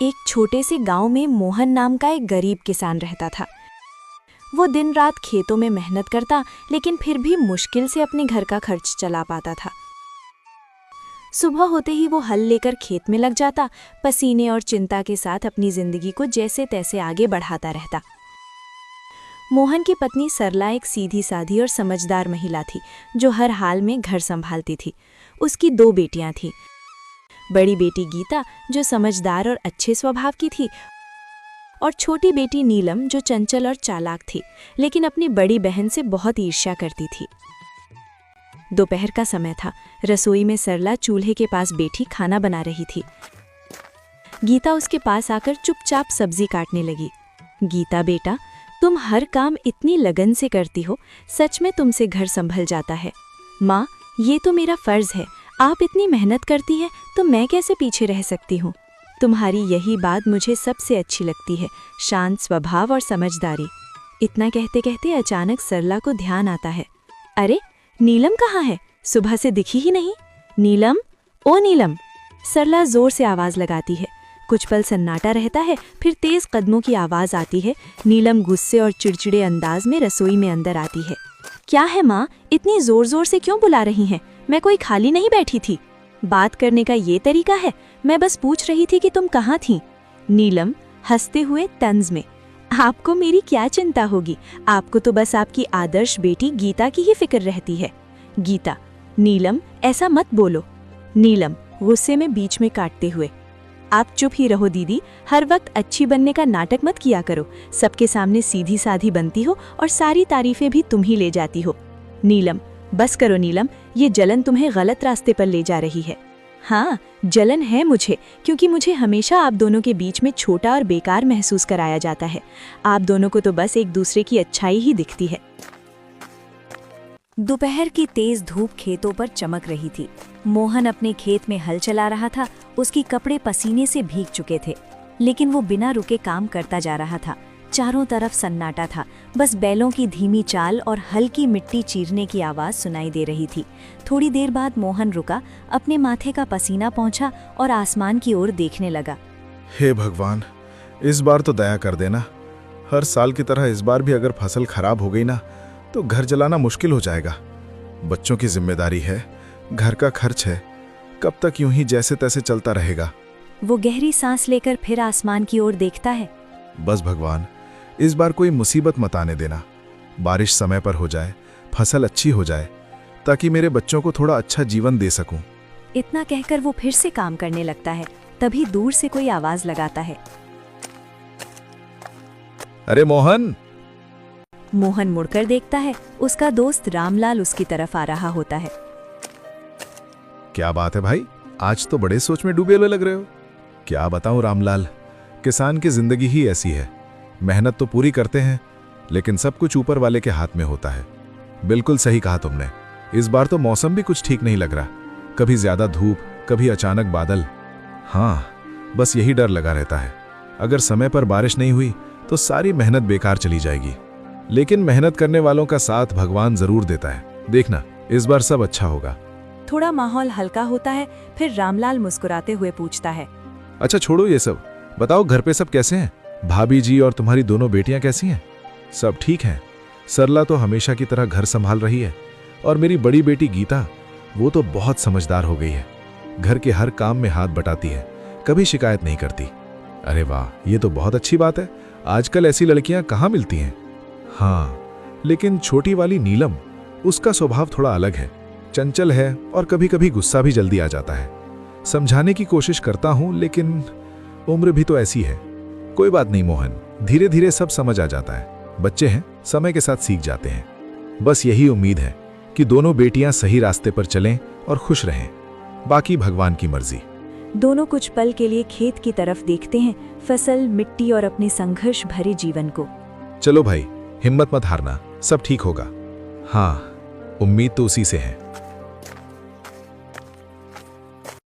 एक छोटे से गांव में मोहन नाम का एक गरीब किसान रहता था। वो दिन रात खेतों में मेहनत करता, लेकिन फिर भी मुश्किल से अपने घर का खर्च चला पाता था। सुबह होते ही वो हल लेकर खेत में लग जाता, पसीने और चिंता के साथ अपनी जिंदगी को जैसे तैसे आगे बढ़ाता रहता। मोहन की पत्नी सरला एक सीधी साधी और समझदार महिला थी, जो हर हाल में घर संभालती थी। उसकी 2 बेटियां थीं। बड़ी बेटी गीता, जो समझदार और अच्छे स्वभाव की थी, और छोटी बेटी नीलम, जो चंचल और चालाक थी, लेकिन अपनी बड़ी बहन से बहुत ईर्ष्या करती थी। दोपहर का समय था। रसोई में सरला चूल्हे के पास बैठी खाना बना रही थी। गीता उसके पास आकर चुपचाप सब्जी काटने लगी। गीता बेटा, तुम हर काम इतनी लगन से करती हो, सच में तुमसे घर संभल जाता है। माँ, ये तो मेरा फर्ज है, आप इतनी मेहनत करती है तो मैं कैसे पीछे रह सकती हूँ। तुम्हारी यही बात मुझे सबसे अच्छी लगती है, शांत स्वभाव और समझदारी। इतना कहते कहते अचानक सरला को ध्यान आता है, अरे नीलम कहाँ है? सुबह से दिखी ही नहीं। नीलम, ओ नीलम! सरला जोर से आवाज लगाती है। कुछ पल सन्नाटा रहता है, फिर तेज कदमों की आवाज आती है। नीलम गुस्से और चिड़चिड़े अंदाज में रसोई में अंदर आती है। क्या है माँ, इतनी जोर जोर से क्यों बुला रही हैं? मैं कोई खाली नहीं बैठी थी। बात करने का ये तरीका है? मैं बस पूछ रही थी कि तुम कहाँ थीं। नीलम हंसते हुए तंज में, आपको मेरी क्या चिंता होगी, आपको तो बस आपकी आदर्श बेटी गीता की ही फिक्र रहती है। गीता, नीलम ऐसा मत बोलो। नीलम गुस्से में बीच में काटते हुए, आप चुप ही रहो दीदी, हर वक्त अच्छी बनने का नाटक मत किया करो। सबके सामने सीधी साधी बनती हो और सारी तारीफें भी तुम ही ले जाती हो। नीलम, बस करो नीलम, ये जलन तुम्हें गलत रास्ते पर ले जा रही है। हाँ, जलन है मुझे, क्योंकि मुझे हमेशा आप दोनों के बीच में छोटा और बेकार महसूस कराया जाता है। आप दोनों को तो बस एक दूसरे की अच्छाई ही दिखती है। दोपहर की तेज धूप खेतों पर चमक रही थी। मोहन अपने खेत में हल चला रहा था। उसके कपड़े पसीने से भीग चुके थे, लेकिन वो बिना रुके काम करता जा रहा था। चारों तरफ सन्नाटा था, बस बैलों की धीमी चाल और हल्की मिट्टी चीरने की आवाज सुनाई दे रही थी। थोड़ी देर बाद मोहन रुका, अपने माथे का पसीना पोंछा और आसमान की ओर देखने लगा। हे भगवान, इस बार तो दया कर देना। हर साल की तरह इस बार भी अगर फसल खराब हो गई ना, तो घर चलाना मुश्किल हो जाएगा। बच्चों की जिम्मेदारी है, घर का खर्च है, कब तक यूं ही जैसे तैसे चलता रहेगा। वो गहरी सांस लेकर फिर आसमान की ओर देखता है। बस भगवान, इस बार कोई मुसीबत मत आने देना। बारिश समय पर हो जाए, फसल अच्छी हो जाए, ताकि मेरे बच्चों को थोड़ा अच्छा जीवन दे सकूं। इतना कहकर वो फिर से काम करने लगता है। तभी दूर से कोई आवाज लगाता है, अरे मोहन! मोहन मुड़कर देखता है। उसका दोस्त रामलाल उसकी तरफ आ रहा होता है। क्या बात है भाई, आज तो बड़े सोच में डूबे हुए लग रहे हो। क्या बताऊं रामलाल, किसान की जिंदगी ही ऐसी है। मेहनत तो पूरी करते हैं, लेकिन सब कुछ ऊपर वाले के हाथ में होता है। बिल्कुल सही कहा तुमने। इस बार तो मौसम भी कुछ ठीक नहीं लग रहा, कभी ज्यादा धूप, कभी अचानक बादल। हाँ, बस यही डर लगा रहता है। अगर समय पर बारिश नहीं हुई तो सारी मेहनत बेकार चली जाएगी। लेकिन मेहनत करने वालों का साथ भगवान जरूर देता है। देखना, इस बार सब अच्छा होगा। थोड़ा माहौल हल्का होता है, फिर रामलाल मुस्कुराते हुए पूछता है, अच्छा छोड़ो ये सब, बताओ घर पे सब कैसे हैं? भाभी जी और तुम्हारी दोनों बेटियां कैसी हैं? सब ठीक हैं। सरला तो हमेशा की तरह घर संभाल रही है, और मेरी बड़ी बेटी गीता, वो तो बहुत समझदार हो गई है। घर के हर काम में हाथ बटाती है, कभी शिकायत नहीं करती। अरे वाह, ये तो बहुत अच्छी बात है। आजकल ऐसी लड़कियां कहाँ मिलती हैं। हाँ, लेकिन छोटी वाली नीलम, उसका स्वभाव थोड़ा अलग है, चंचल है और कभी कभी गुस्सा भी जल्दी आ जाता है। समझाने की कोशिश करता हूं, लेकिन उम्र भी तो ऐसी है। कोई बात नहीं मोहन, धीरे धीरे सब समझ आ जाता है। बच्चे हैं, समय के साथ सीख जाते हैं। बस यही उम्मीद है कि दोनों बेटियां सही रास्ते पर चलें और खुश रहें। बाकी भगवान की मर्जी। दोनों कुछ पल के लिए खेत की तरफ देखते हैं, फसल, मिट्टी और अपने संघर्ष भरे जीवन को। चलो भाई, हिम्मत मत हारना, सब ठीक होगा। हाँ, उम्मीद तो उसी से है।